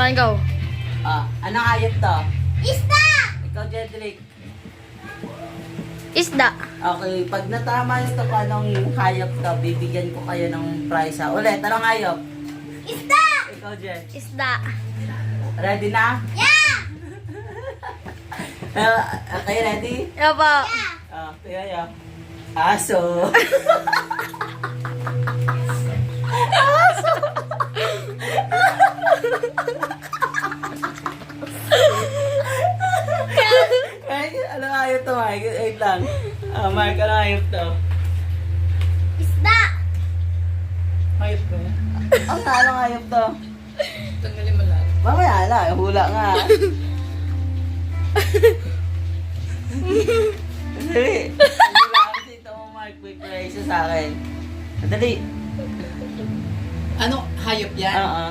one, go. Anong hayop to? Isda! Ikaw, Jedrick. Isda. Okay, pag natama nyo to kung anong hayop to, bibigyan ko kayo ng prize ha. Ulit, anong hayop? Isda! Ikaw, Jed. Isda. Ready na? Yeah! Okay, ready? Opo. Tingnan nyo. Aso. Ay, ano hayop to, Mike? Wait lang. Mark, ano hayop to? Isda! Hayop ko. Anong hayop to? Tanggalin mo lang. Mamaya na, hula nga. Dali. Hula kasi ito mo, Mark. Quick prize sa akin. Dali. Ano? Hayop yan? Oo.